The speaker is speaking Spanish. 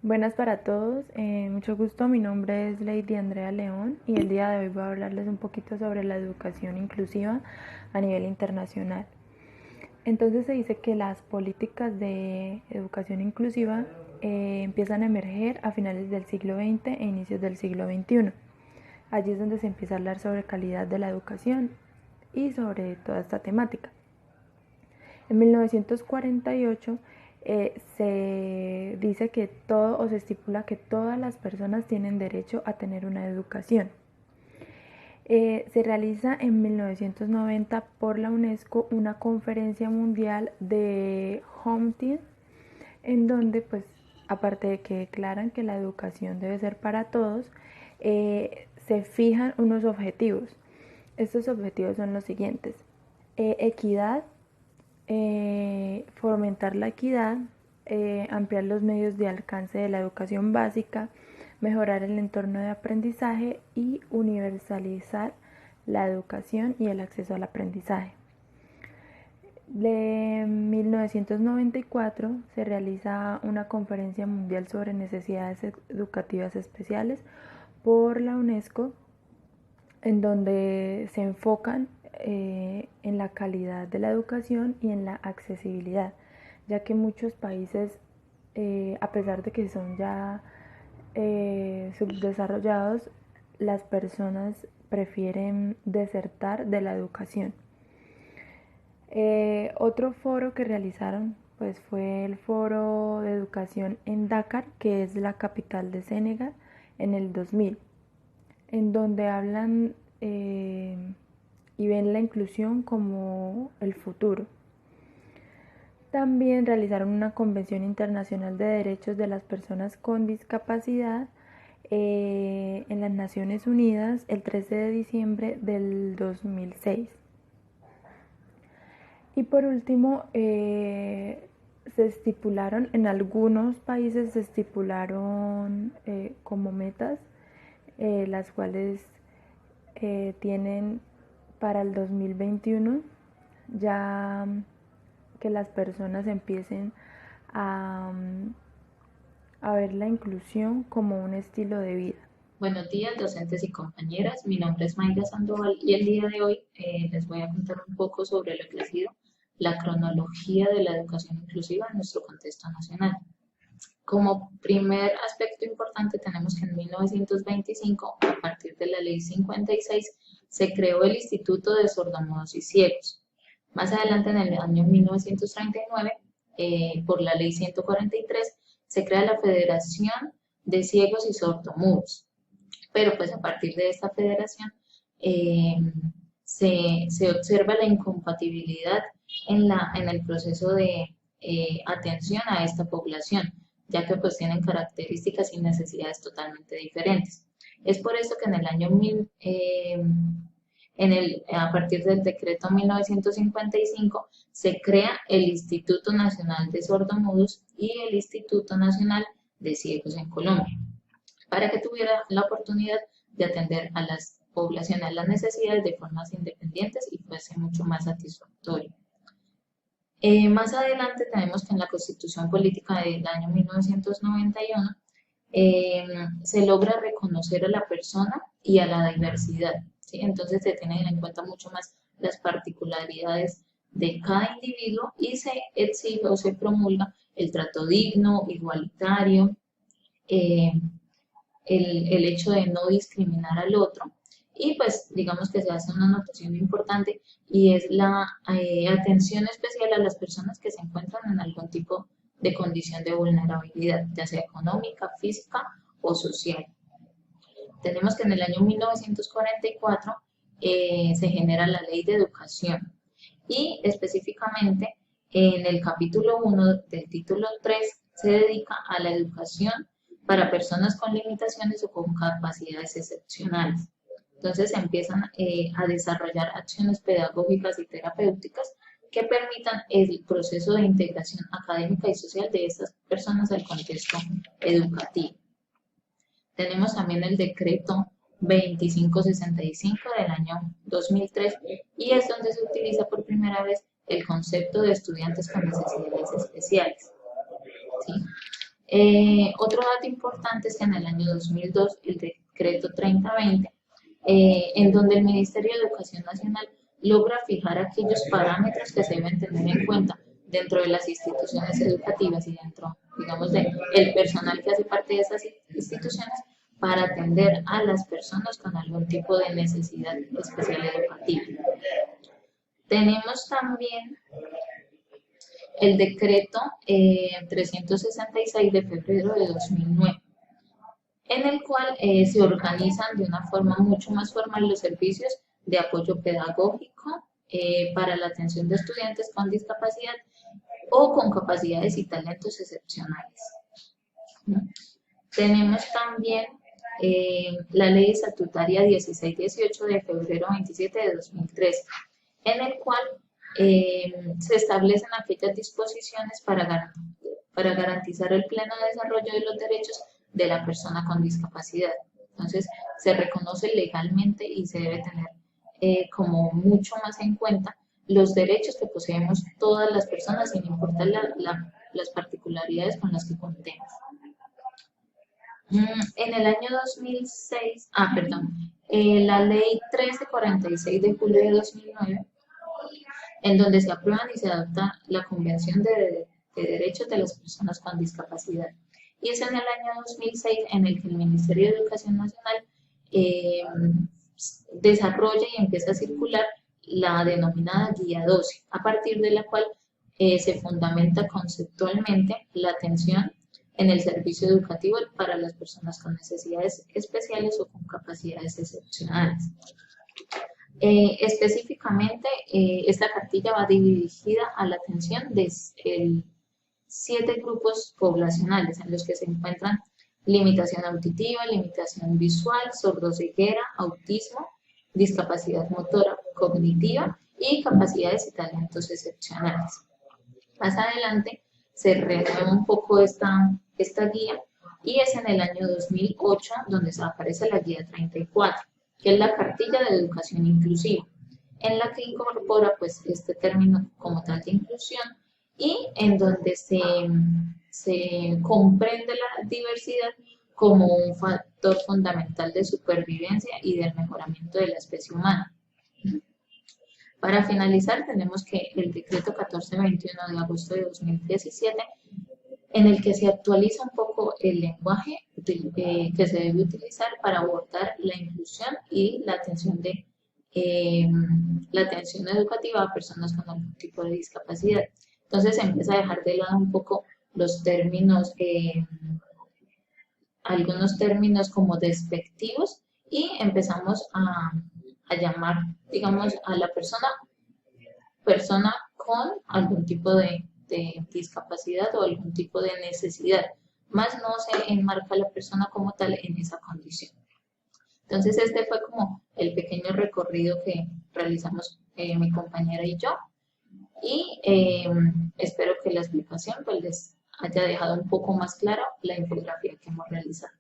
Buenas para todos, mucho gusto, mi nombre es Lady Andrea León y el día de hoy voy a hablarles un poquito sobre la educación inclusiva a nivel internacional. Entonces se dice que las políticas de educación inclusiva empiezan a emerger a finales del siglo XX e inicios del siglo XXI. Allí es donde se empieza a hablar sobre calidad de la educación y sobre toda esta temática. En 1948 se dice que todo o se estipula que todas las personas tienen derecho a tener una educación. Se realiza en 1990 por la UNESCO una conferencia mundial de Home en donde pues aparte de que declaran que la educación debe ser para todos, se fijan unos objetivos. Estos objetivos son los siguientes: equidad, fomentar la equidad, ampliar los medios de alcance de la educación básica, mejorar el entorno de aprendizaje y universalizar la educación y el acceso al aprendizaje. De 1994 se realiza una conferencia mundial sobre necesidades educativas especiales por la UNESCO, en donde se enfocan en la calidad de la educación y en la accesibilidad, ya que muchos países, a pesar de que son ya subdesarrollados, las personas prefieren desertar de la educación. Otro foro que realizaron pues fue el foro de educación en Dakar, que es la capital de Senegal, en el 2000, en donde hablan y ven la inclusión como el futuro. También realizaron una convención internacional de derechos de las personas con discapacidad en las Naciones Unidas el 13 de diciembre del 2006. Y por último, se estipularon, en algunos países se estipularon como metas, las cuales tienen para el 2021 ya que las personas empiecen a, a ver la inclusión como un estilo de vida. Buenos días, docentes y compañeras. Mi nombre es Mayra Sandoval y el día de hoy les voy a contar un poco sobre lo que ha sido la cronología de la educación inclusiva en nuestro contexto nacional. Como primer aspecto importante tenemos que en 1925, a partir de la Ley 56, se creó el Instituto de Sordomudos y Ciegos. Más adelante, en el año 1939, por la Ley 143, se crea la Federación de Ciegos y Sordomudos. Pero pues a partir de esta federación eh, se observa la incompatibilidad en el proceso de atención a esta población, ya que pues tienen características y necesidades totalmente diferentes. Es por eso que en el año a partir del decreto 1955 se crea el Instituto Nacional de Sordomudos y el Instituto Nacional de Ciegos en Colombia, para que tuviera la oportunidad de atender a las poblaciones, las necesidades de formas independientes y fuese mucho más satisfactorio. Más adelante tenemos que en la Constitución Política del año 1991 se logra reconocer a la persona y a la diversidad, ¿sí? Entonces se tienen en cuenta mucho más las particularidades de cada individuo y se exige o se promulga el trato digno, igualitario, eh, el hecho de no discriminar al otro. Y pues digamos que se hace una anotación importante y es la atención especial a las personas que se encuentran en algún tipo de condición de vulnerabilidad, ya sea económica, física o social. Tenemos que en el año 1944 se genera la Ley de Educación y específicamente en el capítulo 1 del título 3 se dedica a la educación para personas con limitaciones o con capacidades excepcionales. Entonces se empiezan a desarrollar acciones pedagógicas y terapéuticas que permitan el proceso de integración académica y social de estas personas al contexto educativo. Tenemos también el decreto 2565 del año 2003 y es donde se utiliza por primera vez el concepto de estudiantes con necesidades especiales, ¿sí? Otro dato importante es que en el año 2002, el decreto 3020, en donde el Ministerio de Educación Nacional logra fijar aquellos parámetros que se deben tener en cuenta dentro de las instituciones educativas y dentro, digamos, del personal que hace parte de esas instituciones para atender a las personas con algún tipo de necesidad especial educativa. Tenemos también el decreto 366 de febrero de 2009, en el cual se organizan de una forma mucho más formal los servicios de apoyo pedagógico para la atención de estudiantes con discapacidad o con capacidades y talentos excepcionales. ¿No? Tenemos también la Ley Estatutaria 1618 de febrero 27 de 2013, en el cual se establecen aquellas disposiciones para garantizar el pleno desarrollo de los derechos de la persona con discapacidad. Entonces, se reconoce legalmente y se debe tener como mucho más en cuenta los derechos que poseemos todas las personas, sin importar las particularidades con las que contemos. En el año 2006, la ley 1346 de julio de 2009, en donde se aprueban y se adopta la Convención de Derechos de las Personas con Discapacidad. Y es en el año 2006 en el que el Ministerio de Educación Nacional desarrolla y empieza a circular la denominada Guía 12, a partir de la cual se fundamenta conceptualmente la atención en el servicio educativo para las personas con necesidades especiales o con capacidades excepcionales. Específicamente, esta cartilla va dirigida a la atención de 7 grupos poblacionales en los que se encuentran limitación auditiva, limitación visual, sordoceguera, autismo, discapacidad motora, cognitiva y capacidades y talentos excepcionales. Más adelante se renueva un poco esta guía y es en el año 2008 donde aparece la guía 34, que es la cartilla de educación inclusiva, en la que incorpora pues este término como tal de inclusión y en donde se comprende la diversidad como un factor fundamental de supervivencia y del mejoramiento de la especie humana. Para finalizar, tenemos que el decreto 1421 de agosto de 2017, en el que se actualiza un poco el lenguaje que se debe utilizar para abordar la inclusión y la atención educativa a personas con algún tipo de discapacidad. Entonces se empieza a dejar de lado un poco los términos, algunos términos como despectivos, y empezamos a llamar, digamos, a la persona con algún tipo de discapacidad o algún tipo de necesidad, más no se enmarca la persona como tal en esa condición. Entonces este fue como el pequeño recorrido que realizamos mi compañera y yo, y espero que la explicación pues les haya dejado un poco más claro la infografía que hemos realizado.